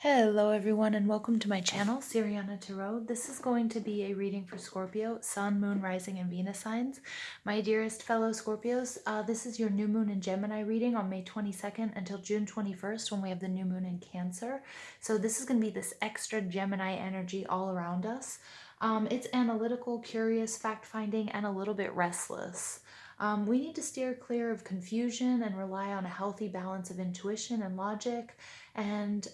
Hello everyone and welcome to my channel, Siriana Tarot. This is going to be a reading for Scorpio, Sun, Moon, Rising, and Venus signs. My dearest fellow Scorpios, this is your new moon in Gemini reading on May 22nd until June 21st when we have the new moon in Cancer. So this is going to be this extra Gemini energy all around us. It's analytical, curious, fact-finding, and a little bit restless. We need to steer clear of confusion and rely on a healthy balance of intuition and logic. And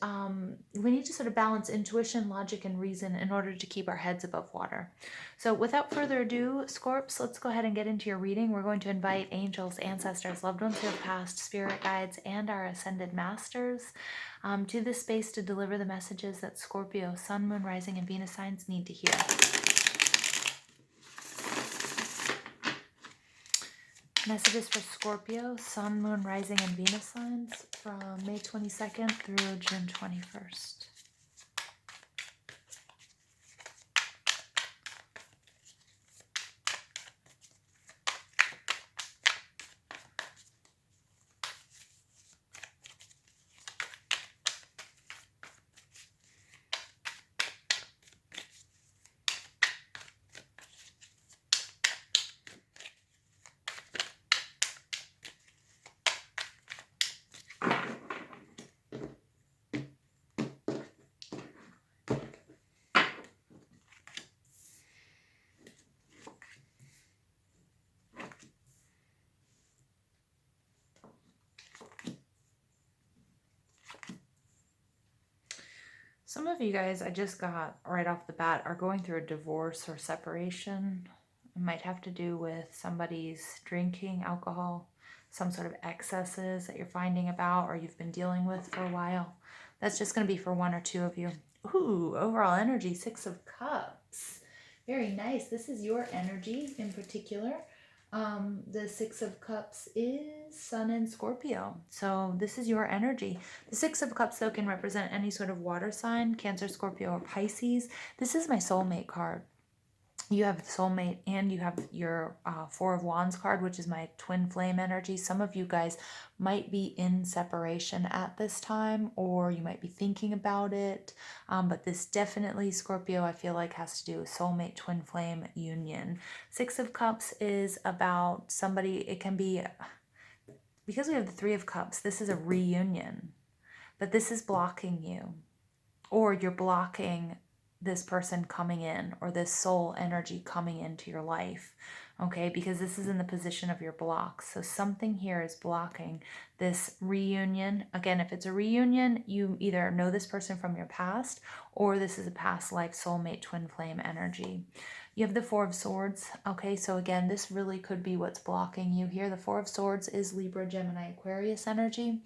we need to sort of balance intuition, logic, and reason in order to keep our heads above water. So without further ado, Scorps, let's go ahead and get into your reading. We're going to invite angels, ancestors, loved ones who have passed, spirit guides, and our ascended masters to this space to deliver the messages that Scorpio, Sun, Moon, Rising, and Venus signs need to hear. Messages for Scorpio, Sun, Moon, Rising, and Venus signs from May 22nd through June 21st. Some of you guys, I just got right off the bat, are going through a divorce or separation. It might have to do with somebody's drinking alcohol, some sort of excesses that you're finding about or you've been dealing with for a while. That's just going to be for one or two of you. Ooh, overall energy, 6 of Cups. Very nice. This is your energy in particular. The 6 of Cups is Sun in Scorpio. So this is your energy. The 6 of Cups, though, can represent any sort of water sign, Cancer, Scorpio, or Pisces. This is my soulmate card. You have soulmate and you have your 4 of Wands card, which is my twin flame energy. Some of you guys might be in separation at this time, or you might be thinking about it. But this definitely, Scorpio, I feel like has to do with soulmate twin flame union. 6 of Cups is about somebody, it can be, because we have the 3 of Cups, this is a reunion, but this is blocking you, or you're blocking this person coming in, or this soul energy coming into your life, okay? Because this is in the position of your blocks. So something here is blocking this reunion. Again, if it's a reunion, you either know this person from your past, or this is a past life soulmate twin flame energy. You have the 4 of Swords, okay? So again, this really could be what's blocking you here. The 4 of Swords is Libra, Gemini, Aquarius energy.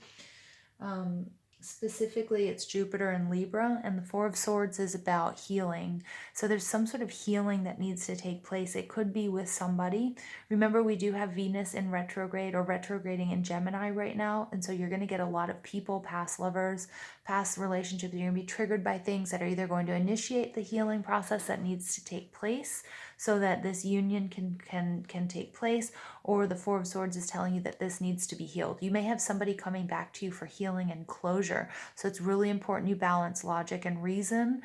Specifically, it's Jupiter and Libra, and the 4 of Swords is about healing. So there's some sort of healing that needs to take place. It could be with somebody. Remember, we do have Venus in retrograde or retrograding in Gemini right now, and so you're going to get a lot of people, past lovers, past relationships. You're going to be triggered by things that are either going to initiate the healing process that needs to take place so that this union can take place, or the 4 of Swords is telling you that this needs to be healed. You may have somebody coming back to you for healing and closure. So it's really important you balance logic and reason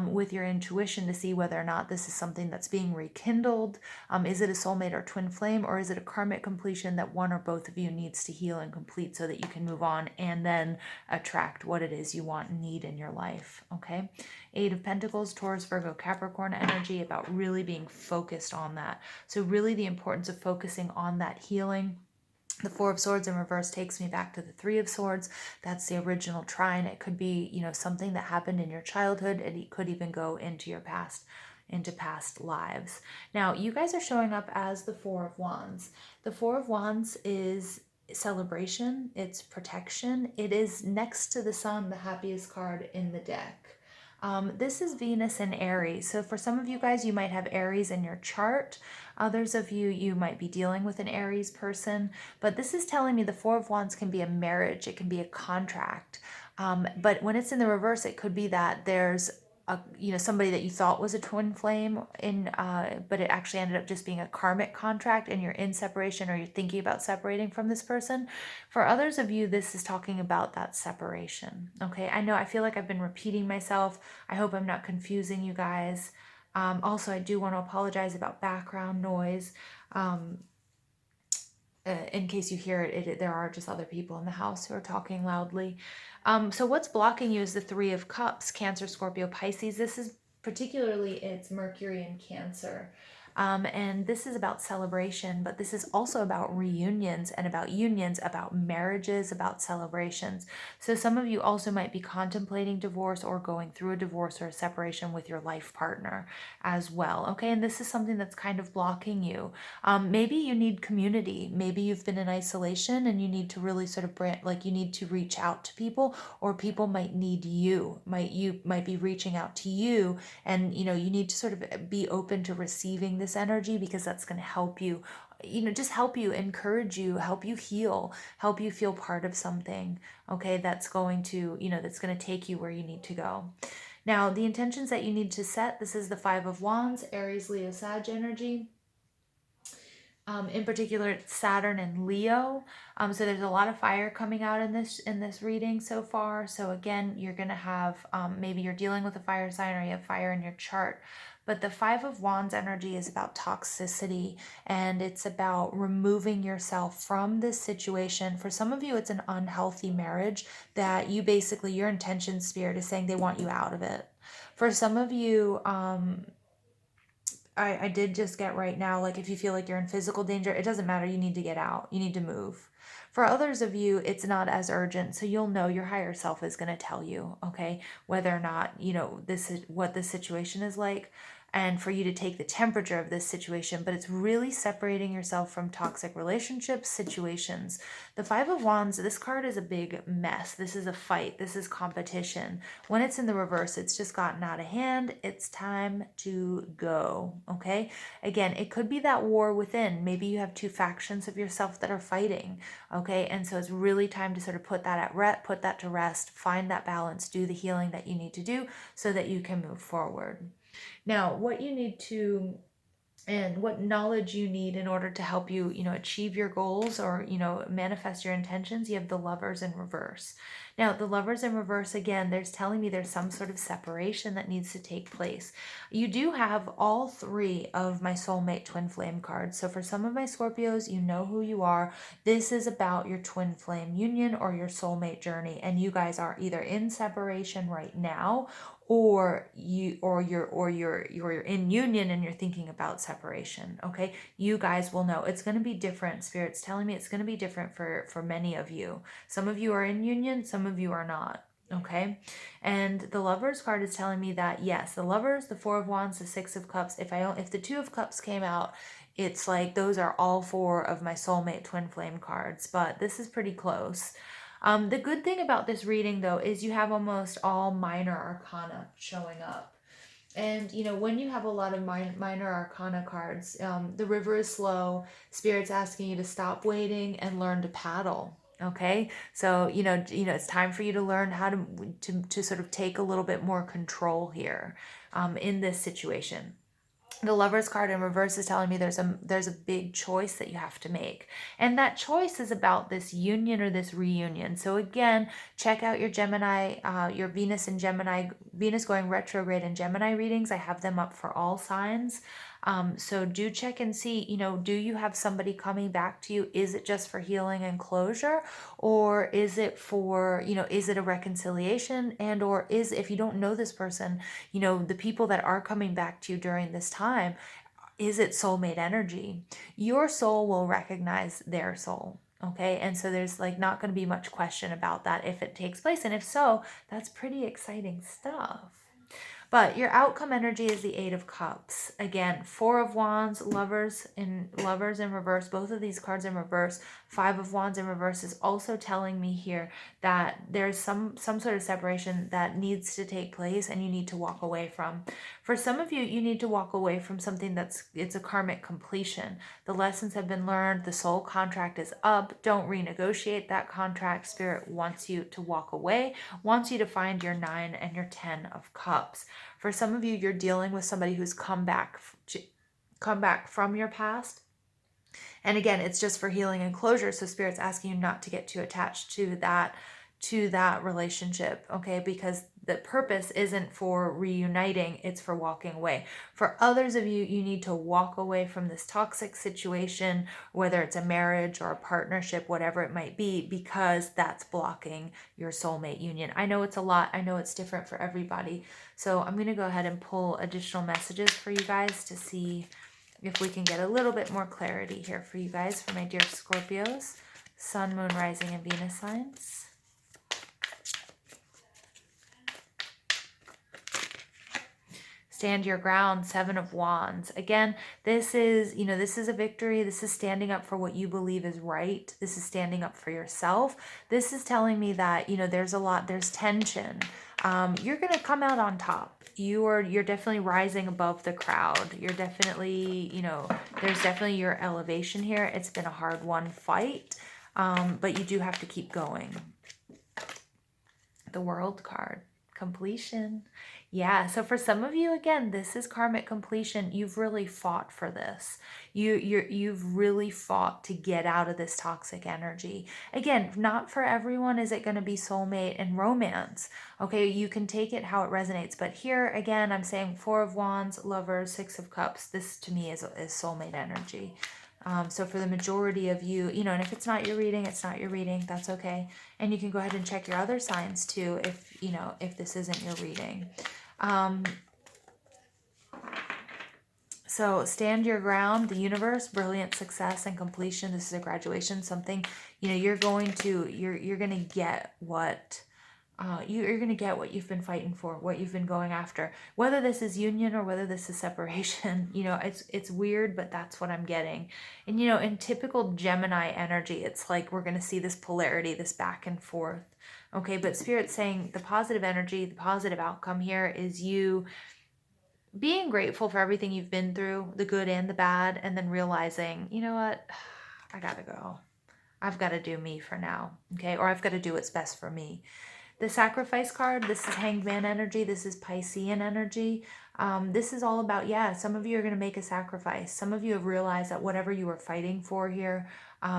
with your intuition to see whether or not this is something that's being rekindled. Is it a soulmate or twin flame, or is it a karmic completion that one or both of you needs to heal and complete so that you can move on and then attract what it is you want and need in your life, okay? 8 of Pentacles, Taurus, Virgo, Capricorn energy, about really being focused on that. So really the importance of focusing on that healing. The 4 of Swords in reverse takes me back to the 3 of Swords. That's the original trine. It could be, you know, something that happened in your childhood, and it could even go into your past, into past lives. Now, you guys are showing up as the 4 of Wands. The 4 of Wands is celebration. It's protection. It is next to the Sun, the happiest card in the deck. This is Venus in Aries. So for some of you guys, you might have Aries in your chart. Others of you, you might be dealing with an Aries person. But this is telling me the 4 of Wands can be a marriage. It can be a contract. But when it's in the reverse, it could be that there's somebody that you thought was a twin flame but it actually ended up just being a karmic contract, and you're in separation or you're thinking about separating from this person. For others of you, this is talking about that separation. Okay, I know I feel like I've been repeating myself. I hope I'm not confusing you guys. Also, I do want to apologize about background noise. In case you hear it, there are just other people in the house who are talking loudly. So what's blocking you is the Three of Cups, Cancer, Scorpio, Pisces. This is particularly, it's Mercury and Cancer. And this is about celebration, but this is also about reunions and about unions, about marriages, about celebrations. So some of you also might be contemplating divorce or going through a divorce or a separation with your life partner as well. Okay, and this is something that's kind of blocking you. Maybe you need community. Maybe you've been in isolation and you need to really sort of like you need to reach out to people, or people might need you. You might be reaching out to you, and you need to sort of be open to receiving this energy, because that's going to help you, just help you, encourage you, help you heal, help you feel part of something. Okay, that's going to, that's going to take you where you need to go. Now, the intentions that you need to set, this is the Five of Wands, Aries, Leo, Sag energy. In particular, Saturn and Leo. So there's a lot of fire coming out in this reading so far. So again, you're going to have, maybe you're dealing with a fire sign or you have fire in your chart. But the Five of Wands energy is about toxicity, and it's about removing yourself from this situation. For some of you, it's an unhealthy marriage that you basically, your intention spirit is saying they want you out of it. For some of you, I did just get right now, like if you feel like you're in physical danger, it doesn't matter. You need to get out. You need to move. For others of you, it's not as urgent. So you'll know, your higher self is going to tell you, okay, whether or not, this is what this situation is like, and for you to take the temperature of this situation. But it's really separating yourself from toxic relationships, situations. The Five of Wands, this card is a big mess. This is a fight. This is competition. When it's in the reverse, it's just gotten out of hand. It's time to go, okay? Again, it could be that war within. Maybe you have two factions of yourself that are fighting, okay? And so it's really time to sort of put that to rest, find that balance, do the healing that you need to do so that you can move forward. Now, what you need to, and what knowledge you need in order to help you, achieve your goals or, manifest your intentions, you have the Lovers in reverse. Now, the Lovers in reverse, again, there's telling me there's some sort of separation that needs to take place. You do have all three of my Soulmate Twin Flame cards. So for some of my Scorpios, you know who you are. This is about your twin flame union or your soulmate journey. And you guys are either in separation right now, or you're in union and you're thinking about separation. Okay, you guys will know. It's going to be different. Spirit's telling me it's going to be different for many of you. Some of you are in union, some of you are not. Okay, and the Lovers card is telling me that yes, the Lovers, the Four of Wands, the Six of Cups, if the Two of Cups came out, it's like those are all four of my Soulmate Twin Flame cards, but this is pretty close. The good thing about this reading, though, is you have almost all minor arcana showing up. And, when you have a lot of minor arcana cards, the river is slow. Spirit's asking you to stop waiting and learn to paddle. Okay, so it's time for you to learn how to sort of take a little bit more control here, in this situation. The Lovers card in reverse is telling me there's a big choice that you have to make, and that choice is about this union or this reunion. So again, check out your Gemini, your Venus and Gemini, Venus going retrograde in Gemini readings. I have them up for all signs. So do check and see, do you have somebody coming back to you? Is it just for healing and closure? Or is it for, is it a reconciliation? And or if you don't know this person, the people that are coming back to you during this time, is it soulmate energy? Your soul will recognize their soul. Okay, and so there's like not going to be much question about that if it takes place. And if so, that's pretty exciting stuff. But your outcome energy is the Eight of Cups. Again, Four of Wands, Lovers in reverse. Both of these cards in reverse. Five of Wands in reverse is also telling me here that there's some sort of separation that needs to take place and you need to walk away from. For some of you, you need to walk away from something it's a karmic completion. The lessons have been learned. The soul contract is up. Don't renegotiate that contract. Spirit wants you to walk away, wants you to find your Nine and your Ten of Cups. For some of you, you're dealing with somebody who's come back from your past. And again, it's just for healing and closure. So Spirit's asking you not to get too attached to that relationship, okay? Because the purpose isn't for reuniting, it's for walking away. For others of you, you need to walk away from this toxic situation, whether it's a marriage or a partnership, whatever it might be, because that's blocking your soulmate union. I know it's a lot. I know it's different for everybody. So I'm going to go ahead and pull additional messages for you guys to see if we can get a little bit more clarity here for you guys, for my dear Scorpios, Sun, Moon, Rising, and Venus signs. Stand your ground, Seven of Wands. Again, this is, this is a victory. This is standing up for what you believe is right. This is standing up for yourself. This is telling me that, there's tension. You're going to come out on top. You're definitely rising above the crowd. You're definitely, there's definitely your elevation here. It's been a hard-won fight, but you do have to keep going. The World card, completion. Yeah, so for some of you, again, this is karmic completion. You've really fought for this. You've really fought to get out of this toxic energy. Again, not for everyone is it going to be soulmate and romance. Okay, you can take it how it resonates. But here, again, I'm saying Four of Wands, Lovers, Six of Cups. This, to me, is soulmate energy. So for the majority of you, and if it's not your reading, it's not your reading. That's okay. And you can go ahead and check your other signs too if this isn't your reading. So stand your ground, the universe, brilliant success and completion. This is a graduation, something, you're going to get what you're going to get what you've been fighting for, what you've been going after, whether this is union or whether this is separation. It's weird, but that's what I'm getting. And in typical Gemini energy, it's like we're going to see this polarity, this back and forth. Okay, but Spirit's saying the positive energy, the positive outcome here is you being grateful for everything you've been through, the good and the bad, and then realizing, you know what, I gotta go. I've got to do me for now, okay? Or I've got to do what's best for me. The Sacrifice card, this is Hanged Man energy. This is Piscean energy. This is all about, some of you are going to make a sacrifice. Some of you have realized that whatever you were fighting for here,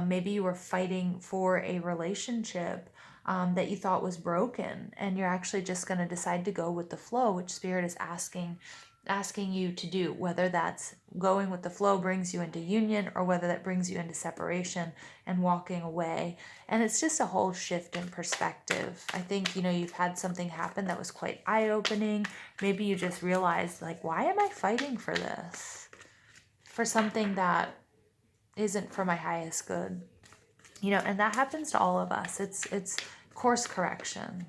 maybe you were fighting for a relationship that you thought was broken, and you're actually just going to decide to go with the flow, which Spirit is asking you to do, whether that's going with the flow brings you into union or whether that brings you into separation and walking away. And it's just a whole shift in perspective. I think, you've had something happen that was quite eye-opening. Maybe you just realized, like, why am I fighting for this? For something that isn't for my highest good. And that happens to all of us. It's course correction.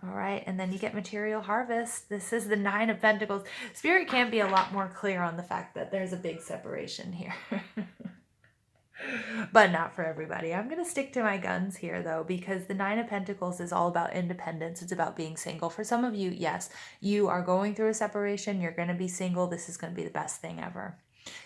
All right, and then you get material harvest. This is the Nine of Pentacles. Spirit can be a lot more clear on the fact that there's a big separation here. But not for everybody. I'm going to stick to my guns here, though, because the Nine of Pentacles is all about independence. It's about being single. For some of you, yes, you are going through a separation. You're going to be single. This is going to be the best thing ever.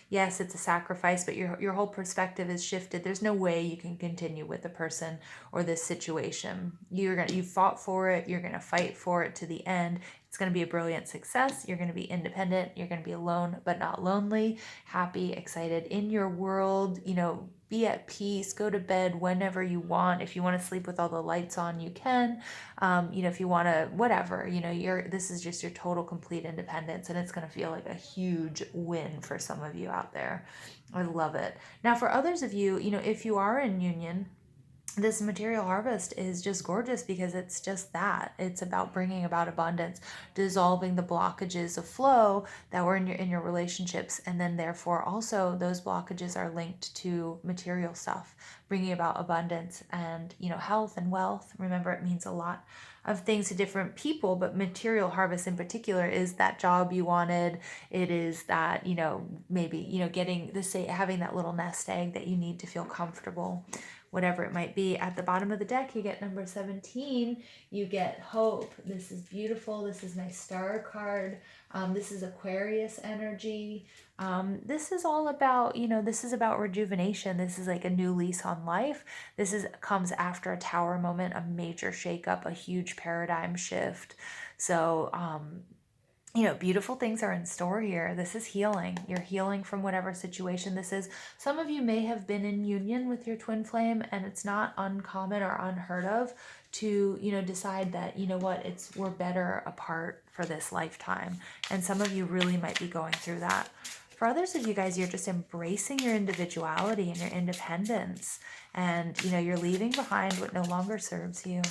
Yes, it's a sacrifice, but your whole perspective is shifted. There's no way you can continue with the person or this situation. You fought for it. You're going to fight for it to the end. It's going to be a brilliant success. You're going to be independent. You're going to be alone, but not lonely, happy, excited in your world, be at peace, go to bed whenever you want. If you want to sleep with all the lights on, you can. If you want to, whatever, this is just your total complete independence, and it's going to feel like a huge win for some of you out there. I love it. Now, for others of you, if you are in union, this material harvest is just gorgeous because it's just that. It's about bringing about abundance, dissolving the blockages of flow that were in your relationships, and then therefore also those blockages are linked to material stuff, bringing about abundance and health and wealth. Remember, it means a lot of things to different people, but material harvest in particular is that job you wanted. It is that maybe getting having that little nest egg that you need to feel comfortable. Whatever it might be. At the bottom of the deck, you get number 17. You get hope. This is beautiful. This is my star card. This is Aquarius energy. This is all about, this is about rejuvenation. This is like a new lease on life. Comes after a tower moment, a major shakeup, a huge paradigm shift. So, beautiful things are in store here. This is healing. You're healing from whatever situation this is. Some of you may have been in union with your twin flame, and it's not uncommon or unheard of to, decide that, what, we're better apart for this lifetime. And some of you really might be going through that. For others of you guys, you're just embracing your individuality and your independence. And, you're leaving behind what no longer serves you.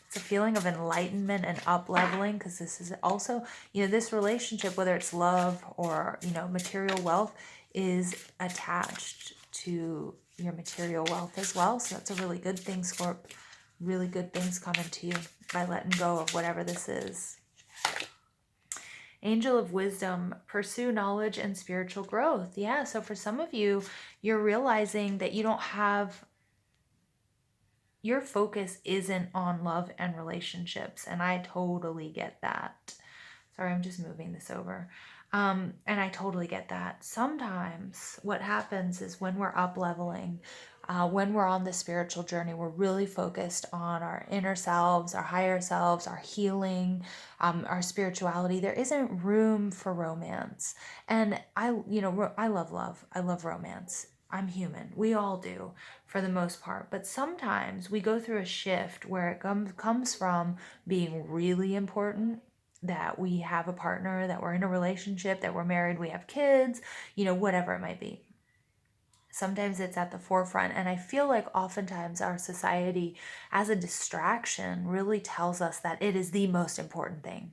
It's a feeling of enlightenment and up-leveling, because this is also, this relationship, whether it's love or, material wealth, is attached to your material wealth as well. So that's a really good thing, Scorp. Really good things coming to you by letting go of whatever this is. Angel of Wisdom, pursue knowledge and spiritual growth. Yeah, so for some of you, you're realizing that you don't have, your focus isn't on love and relationships. And I totally get that. Sorry, I'm just moving this over. And I totally get that. Sometimes what happens is when we're up leveling, when we're on the spiritual journey, we're really focused on our inner selves, our higher selves, our healing, our spirituality. There isn't room for romance. And I love love. I love romance. I'm human. We all do for the most part. But sometimes we go through a shift where it comes from being really important, that we have a partner, that we're in a relationship, that we're married, we have kids, whatever it might be. Sometimes it's at the forefront. And I feel like oftentimes our society, as a distraction, really tells us that it is the most important thing.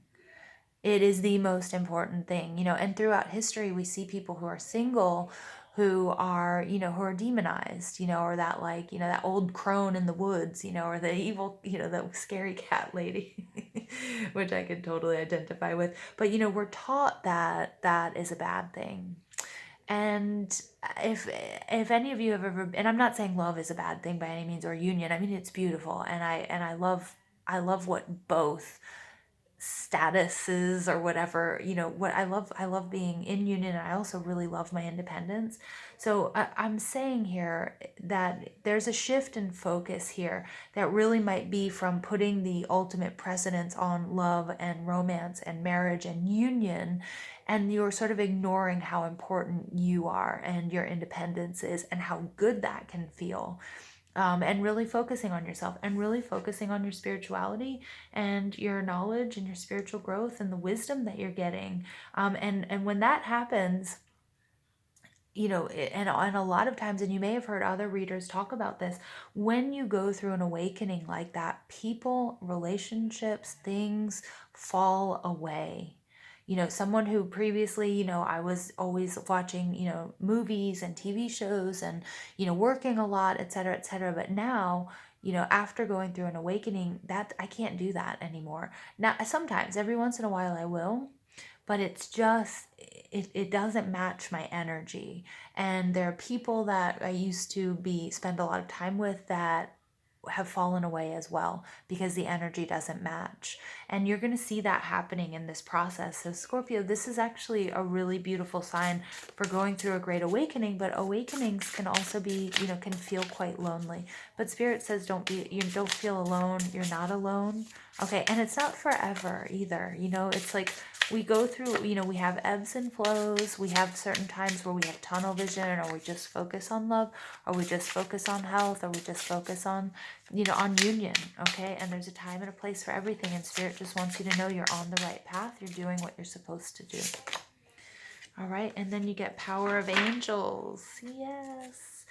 It is the most important thing, and throughout history, we see people who are single who are, who are demonized, or that that old crone in the woods, or the evil, the scary cat lady, which I could totally identify with. But, we're taught that that is a bad thing. And if any of you have ever, and I'm not saying love is a bad thing by any means, or union, I mean, it's beautiful. And I love what both statuses or whatever, what I love being in union, and I also really love my independence. So I'm saying here that there's a shift in focus here that really might be from putting the ultimate precedence on love and romance and marriage and union, and you're sort of ignoring how important you are and your independence is and how good that can feel. And really focusing on yourself and really focusing on your spirituality and your knowledge and your spiritual growth and the wisdom that you're getting. And when that happens, and a lot of times, and you may have heard other readers talk about this, when you go through an awakening like that, people, relationships, things fall away. Someone who previously, I was always watching, movies and TV shows and, working a lot, et cetera, but now, after going through an awakening, that I can't do that anymore. Now, sometimes, every once in a while I will, but it's just, it doesn't match my energy. And there are people that I used to spend a lot of time with that have fallen away as well because the energy doesn't match. And you're going to see that happening in this process. So Scorpio, this is actually a really beautiful sign for going through a great awakening, but awakenings can also be, can feel quite lonely. But Spirit says don't feel alone. You're not alone. Okay, and it's not forever either. It's like we go through, we have ebbs and flows. We have certain times where we have tunnel vision, or we just focus on love, or we just focus on health, or we just focus on, on union. Okay, and there's a time and a place for everything. And Spirit just wants you to know you're on the right path. You're doing what you're supposed to do. All right, and then you get power of angels. Yes.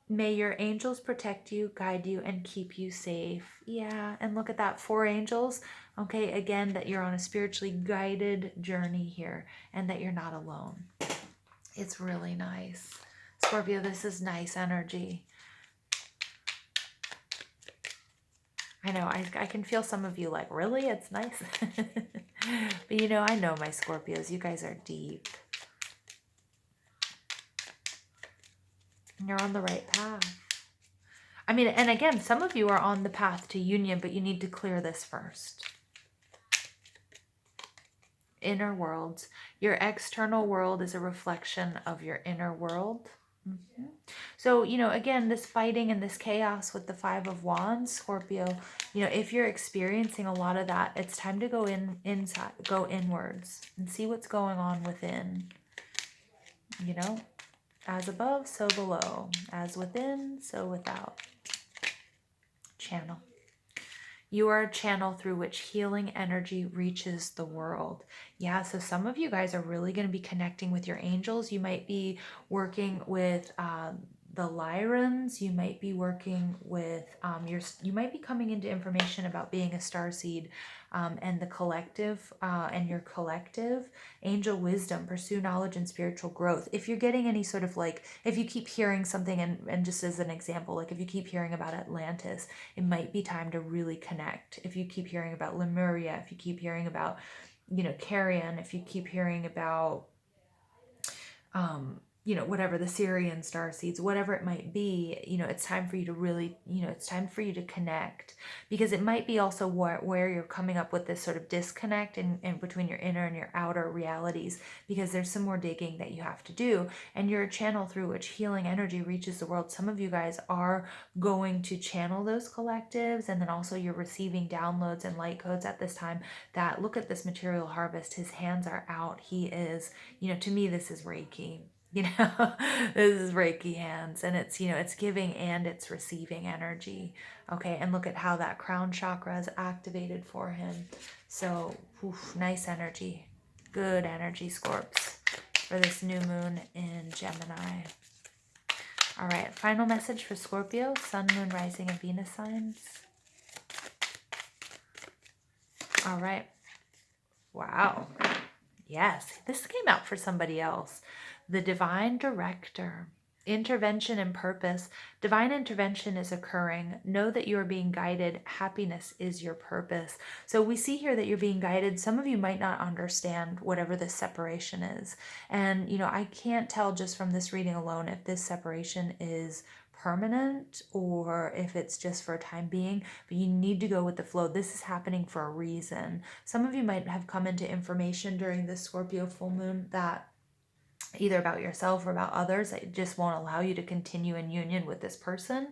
May your angels protect you, guide you, and keep you safe. Yeah, and look at that, 4 angels. Okay, again, that you're on a spiritually guided journey here and that you're not alone. It's really nice. Scorpio, this is nice energy. I know, I can feel some of you like, really? It's nice. But I know my Scorpios, you guys are deep. And you're on the right path. I mean, and again, some of you are on the path to union, but you need to clear this first. Inner worlds. Your external world is a reflection of your inner world. Mhm. So, again, this fighting and this chaos with the Five of Wands, Scorpio, if you're experiencing a lot of that, it's time to go inside, go inwards and see what's going on within, you know, as above, so below, as within, so without. Channel. You are a channel through which healing energy reaches the world. Yeah, so some of you guys are really going to be connecting with your angels. You might be working with the Lyrans. You might be working with you might be coming into information about being a starseed, and the collective, and your collective angel wisdom, pursue knowledge and spiritual growth. If you're getting any sort of like, if you keep hearing something, and just as an example, like if you keep hearing about Atlantis, it might be time to really connect. If you keep hearing about Lemuria, if you keep hearing about, Carrion, if you keep hearing about, whatever, the Syrian star seeds, whatever it might be, it's time for you to really, it's time for you to connect, because it might be also where you're coming up with this sort of disconnect in between your inner and your outer realities, because there's some more digging that you have to do, and you're a channel through which healing energy reaches the world. Some of you guys are going to channel those collectives, and then also you're receiving downloads and light codes at this time that, look at this material harvest, his hands are out, he is, to me, this is Reiki. This is Reiki hands, and it's, it's giving and it's receiving energy. Okay, and look at how that crown chakra is activated for him. So, nice energy. Good energy, Scorps, for this new moon in Gemini. All right, final message for Scorpio, Sun, Moon, Rising, and Venus signs. All right. Wow. Yes, this came out for somebody else. The divine director. Intervention and purpose. Divine intervention is occurring. Know that you are being guided. Happiness is your purpose. So we see here that you're being guided. Some of you might not understand whatever this separation is. And, I can't tell just from this reading alone if this separation is permanent or if it's just for a time being, but you need to go with the flow. This is happening for a reason. Some of you might have come into information during this Scorpio full moon that either about yourself or about others that just won't allow you to continue in union with this person,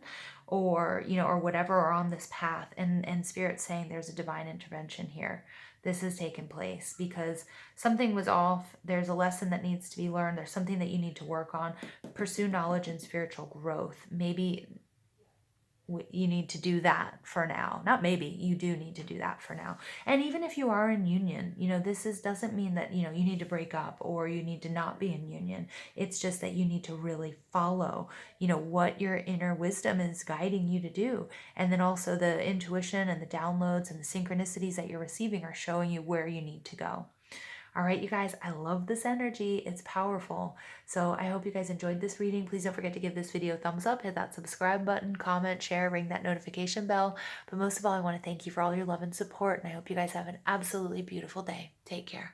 or or whatever, or on this path, and Spirit's saying there's a divine intervention here. This has taken place because something was off. There's a lesson that needs to be learned. There's something that you need to work on. Pursue knowledge and spiritual growth. Maybe you need to do that for now. Not maybe, you do need to do that for now. And even if you are in union, this doesn't mean that, you need to break up or you need to not be in union. It's just that you need to really follow, what your inner wisdom is guiding you to do. And then also the intuition and the downloads and the synchronicities that you're receiving are showing you where you need to go. All right, you guys, I love this energy. It's powerful. So I hope you guys enjoyed this reading. Please don't forget to give this video a thumbs up, hit that subscribe button, comment, share, ring that notification bell. But most of all, I want to thank you for all your love and support, and I hope you guys have an absolutely beautiful day. Take care.